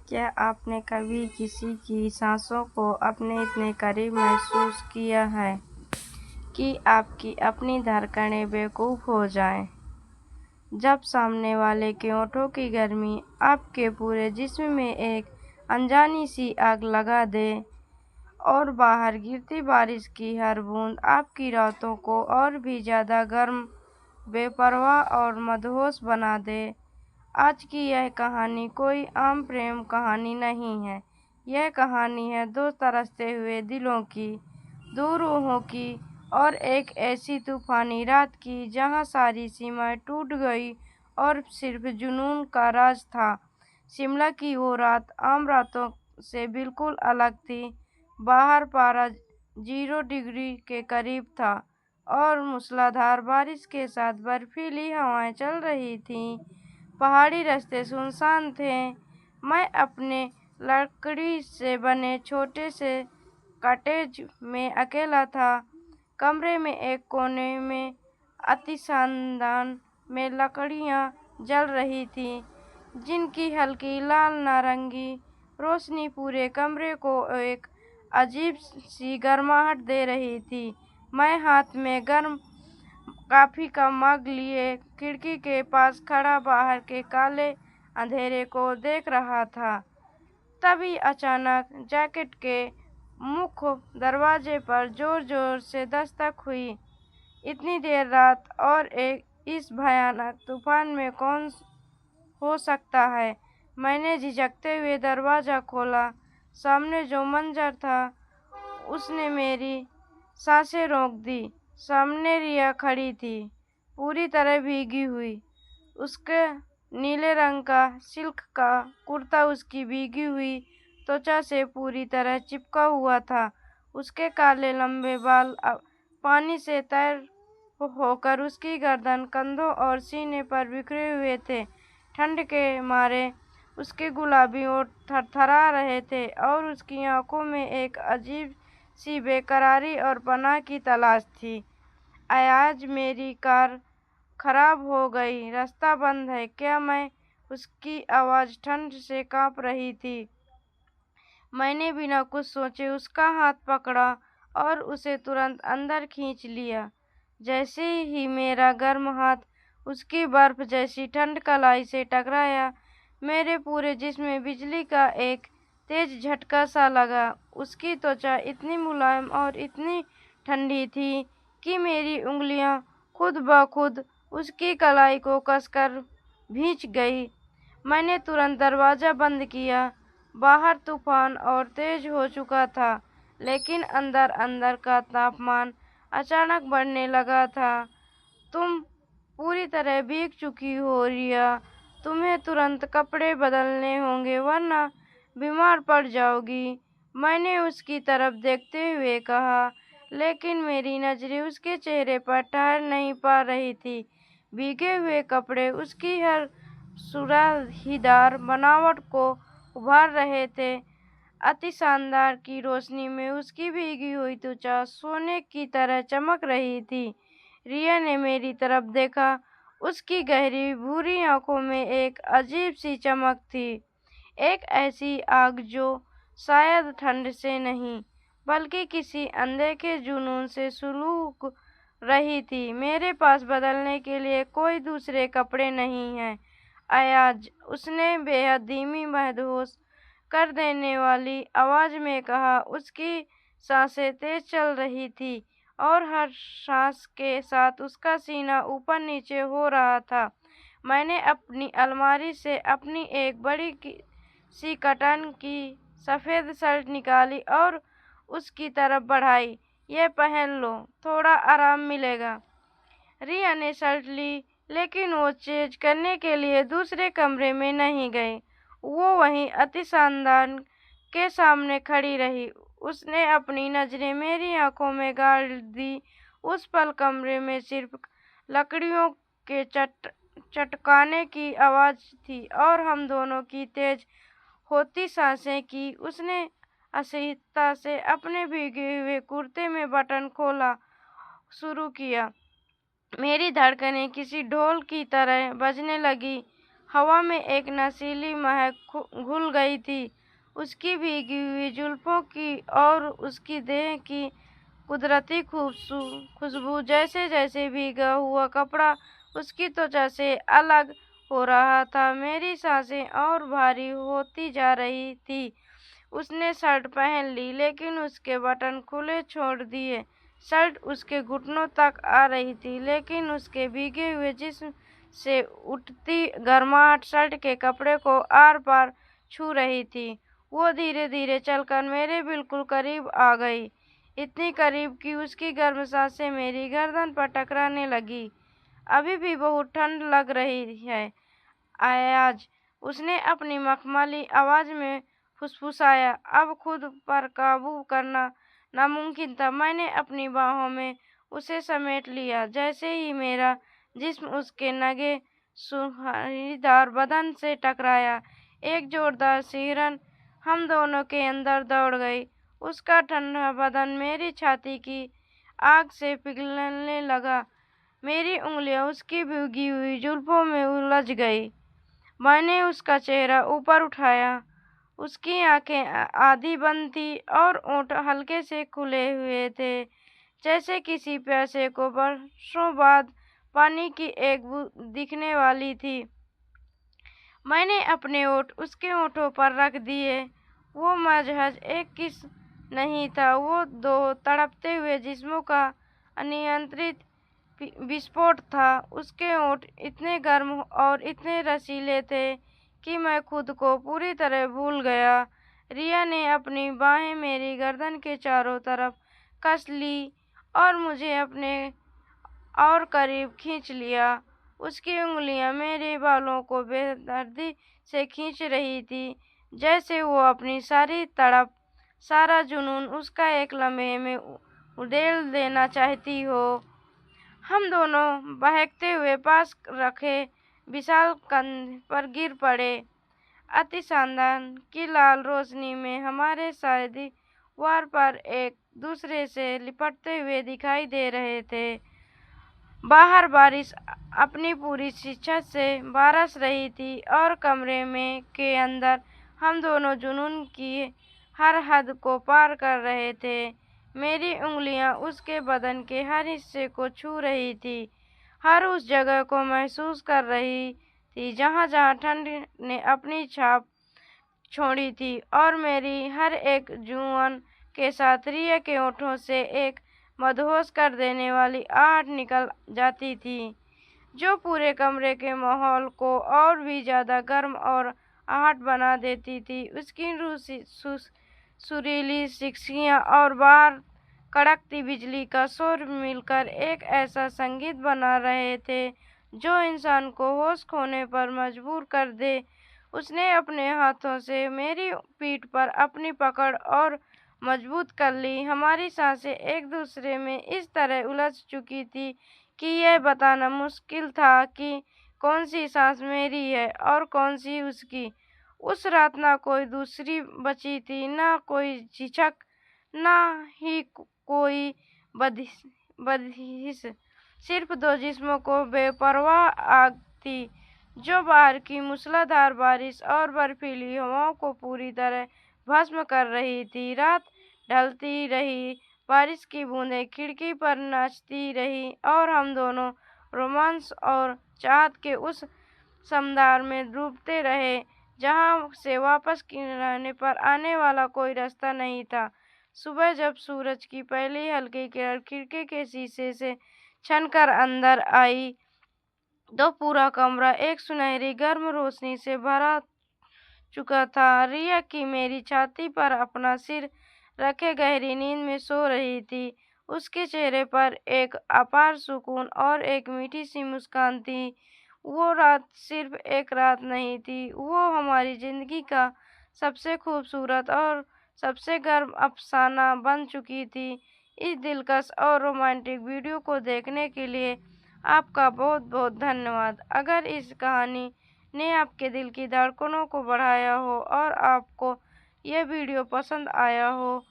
क्या आपने कभी किसी की सांसों को अपने इतने करीब महसूस किया है कि आपकी अपनी धड़कनें बेखूब हो जाएं? जब सामने वाले के होठों की गर्मी आपके पूरे जिस्म में एक अनजानी सी आग लगा दे और बाहर गिरती बारिश की हर बूंद आपकी रातों को और भी ज़्यादा गर्म, बेपरवाह और मदहोश बना दे। आज की यह कहानी कोई आम प्रेम कहानी नहीं है। यह कहानी है दो तरसते हुए दिलों की, दो रूहों की और एक ऐसी तूफानी रात की जहां सारी सीमाएं टूट गई और सिर्फ जुनून का राज था। शिमला की वो रात आम रातों से बिल्कुल अलग थी। बाहर पारा 0 डिग्री के करीब था और मूसलाधार बारिश के साथ बर्फीली हवाएं चल रही थीं। पहाड़ी रास्ते सुनसान थे। मैं अपने लकड़ी से बने छोटे से कॉटेज में अकेला था। कमरे में एक कोने में अतिसानदान में लकड़ियां जल रही थीं, जिनकी हल्की लाल नारंगी रोशनी पूरे कमरे को एक अजीब सी गर्माहट दे रही थी। मैं हाथ में गर्म कॉफी का मग लिए खिड़की के पास खड़ा बाहर के काले अंधेरे को देख रहा था। तभी अचानक जैकेट के मुख्य दरवाजे पर जोर-जोर से दस्तक हुई। इतनी देर रात और इस भयानक तूफान में कौन हो सकता है? मैंने झिझकते हुए दरवाजा खोला। सामने जो मंजर था उसने मेरी सांसें रोक दी। सामने रिया खड़ी थी, पूरी तरह भीगी हुई। उसके नीले रंग का सिल्क का कुर्ता उसकी भीगी हुई त्वचा से पूरी तरह चिपका हुआ था। उसके काले लंबे बाल पानी से तैर होकर उसकी गर्दन, कंधों और सीने पर बिखरे हुए थे। ठंड के मारे उसके गुलाबी होंठ थरथरा रहे थे और उसकी आंखों में एक अजीब सी बेकरारी और पनाह की तलाश थी। आज मेरी कार खराब हो गई, रास्ता बंद है क्या? मैं उसकी आवाज़ ठंड से कांप रही थी। मैंने बिना कुछ सोचे उसका हाथ पकड़ा और उसे तुरंत अंदर खींच लिया। जैसे ही मेरा गर्म हाथ उसकी बर्फ जैसी ठंड कलाई से टकराया, मेरे पूरे जिस्म में बिजली का एक तेज झटका सा लगा। उसकी त्वचा इतनी मुलायम और इतनी ठंडी थी कि मेरी उंगलियां खुद ब खुद उसकी कलाई को कसकर भींच गई। मैंने तुरंत दरवाज़ा बंद किया। बाहर तूफान और तेज हो चुका था, लेकिन अंदर अंदर का तापमान अचानक बढ़ने लगा था। तुम पूरी तरह भीग चुकी हो रिया। तुम्हें तुरंत कपड़े बदलने होंगे वरना बीमार पड़ जाओगी, मैंने उसकी तरफ देखते हुए कहा, लेकिन मेरी नज़रें उसके चेहरे पर ठहर नहीं पा रही थी। भीगे हुए कपड़े उसकी हर सुराहीदार बनावट को उभार रहे थे। अति शानदार की रोशनी में उसकी भीगी हुई त्वचा सोने की तरह चमक रही थी। रिया ने मेरी तरफ देखा। उसकी गहरी भूरी आंखों में एक अजीब सी चमक थी, एक ऐसी आग जो शायद ठंड से नहीं बल्कि किसी अनदेखे जुनून से सुलग रही थी। मेरे पास बदलने के लिए कोई दूसरे कपड़े नहीं हैं अयाज, उसने बेहद धीमी, मदहोश कर देने वाली आवाज में कहा। उसकी सांसें तेज चल रही थी और हर सांस के साथ उसका सीना ऊपर नीचे हो रहा था। मैंने अपनी अलमारी से अपनी एक बड़ी सी कॉटन की सफ़ेद शर्ट निकाली और उसकी तरफ बढ़ाई। ये पहन लो, थोड़ा आराम मिलेगा। रिया ने शर्ट ली, लेकिन वो चेंज करने के लिए दूसरे कमरे में नहीं गई। वो वहीं अति शानदार के सामने खड़ी रही। उसने अपनी नज़रें मेरी आंखों में गाड़ दी। उस पल कमरे में सिर्फ लकड़ियों के चटकाने की आवाज़ थी और हम दोनों की तेज होती सांसें की। उसने असहजता से अपने भीगे हुए कुर्ते में बटन खोला शुरू किया। मेरी धड़कनें किसी ढोल की तरह बजने लगी। हवा में एक नशीली महक घुल गई थी, उसकी भीगी हुई जुल्फों की और उसकी देह की कुदरती खुशबू। जैसे जैसे भीगा हुआ कपड़ा उसकी त्वचा से अलग हो रहा था, मेरी सांसें और भारी होती जा रही थी। उसने शर्ट पहन ली, लेकिन उसके बटन खुले छोड़ दिए। शर्ट उसके घुटनों तक आ रही थी, लेकिन उसके भीगे हुए जिस्म से उठती गर्माहट शर्ट के कपड़े को आर पार छू रही थी। वो धीरे धीरे चलकर मेरे बिल्कुल करीब आ गई, इतनी करीब कि उसकी गर्म सांसें मेरी गर्दन पर टकराने लगी। अभी भी बहुत ठंड लग रही है अयाज, उसने अपनी मखमली आवाज में फुसफुसाया। अब खुद पर काबू करना नामुमकिन था। मैंने अपनी बाहों में उसे समेट लिया। जैसे ही मेरा जिस्म उसके नंगे सुहानीदार बदन से टकराया, एक जोरदार सिहरन हम दोनों के अंदर दौड़ गई। उसका ठंडा बदन मेरी छाती की आग से पिघलने लगा। मेरी उंगलियां उसकी भीगी हुई जुल्फों में उलझ गई। मैंने उसका चेहरा ऊपर उठाया। उसकी आंखें आधी बंद थी और होंठ हल्के से खुले हुए थे, जैसे किसी प्यासे को बरसों बाद पानी की एक बूंद दिखने वाली थी। मैंने अपने होंठ उसके होंठों पर रख दिए। वो महज एक किस नहीं था, वो दो तड़पते हुए जिस्मों का अनियंत्रित विस्फोट था। उसके होंठ इतने गर्म और इतने रसीले थे कि मैं खुद को पूरी तरह भूल गया। रिया ने अपनी बाहें मेरी गर्दन के चारों तरफ कस ली और मुझे अपने और करीब खींच लिया। उसकी उंगलियां मेरे बालों को बेदर्दी से खींच रही थी, जैसे वो अपनी सारी तड़प, सारा जुनून उसका एक लम्हे में उड़ेल देना चाहती हो। हम दोनों बहकते हुए पास रखे विशाल कंध पर गिर पड़े। अति शानदार की लाल रोशनी में हमारे शायद वार पर एक दूसरे से लिपटते हुए दिखाई दे रहे थे। बाहर बारिश अपनी पूरी शिद्दत से बरस रही थी और कमरे में के अंदर हम दोनों जुनून की हर हद को पार कर रहे थे। मेरी उंगलियां उसके बदन के हर हिस्से को छू रही थी, हर उस जगह को महसूस कर रही थी जहां जहां ठंड ने अपनी छाप छोड़ी थी। और मेरी हर एक जुबान के साथ रिया के होठों से एक मदहोश कर देने वाली आहट निकल जाती थी, जो पूरे कमरे के माहौल को और भी ज्यादा गर्म और आहट बना देती थी। उसकी सुरीली सिक्सियाँ और बाहर कड़कती बिजली का शोर मिलकर एक ऐसा संगीत बना रहे थे जो इंसान को होश खोने पर मजबूर कर दे। उसने अपने हाथों से मेरी पीठ पर अपनी पकड़ और मजबूत कर ली। हमारी सांसें एक दूसरे में इस तरह उलझ चुकी थी कि यह बताना मुश्किल था कि कौन सी सांस मेरी है और कौन सी उसकी। उस रात ना कोई दूसरी बची थी, ना कोई झिझक, ना ही कोई बदहिस, सिर्फ दो जिस्मों को बेपरवाह आग थी जो बाहर की मूसलाधार बारिश और बर्फीली हवाओं को पूरी तरह भस्म कर रही थी। रात ढलती रही, बारिश की बूंदें खिड़की पर नाचती रही और हम दोनों रोमांस और चाहत के उस समंदर में डूबते रहे जहां से वापस किनारे पर आने वाला कोई रास्ता नहीं था। सुबह जब सूरज की पहली हल्की किरण खिड़की के शीशे से छनकर अंदर आई तो पूरा कमरा एक सुनहरी गर्म रोशनी से भरा चुका था। रिया की मेरी छाती पर अपना सिर रखे गहरी नींद में सो रही थी। उसके चेहरे पर एक अपार सुकून और एक मीठी सी मुस्कान थी। वो रात सिर्फ एक रात नहीं थी, वो हमारी जिंदगी का सबसे खूबसूरत और सबसे गर्म अफसाना बन चुकी थी। इस दिलकश और रोमांटिक वीडियो को देखने के लिए आपका बहुत बहुत धन्यवाद। अगर इस कहानी ने आपके दिल की धड़कनों को बढ़ाया हो और आपको यह वीडियो पसंद आया हो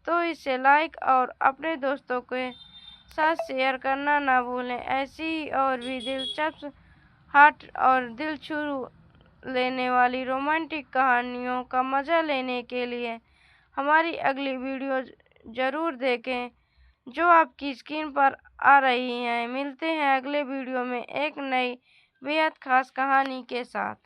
तो इसे लाइक और अपने दोस्तों के साथ शेयर करना ना भूलें। ऐसी ही और भी दिलचस्प हार्ट और दिल छू लेने वाली रोमांटिक कहानियों का मज़ा लेने के लिए हमारी अगली वीडियो ज़रूर देखें जो आपकी स्क्रीन पर आ रही हैं। मिलते हैं अगले वीडियो में एक नई बेहद ख़ास कहानी के साथ।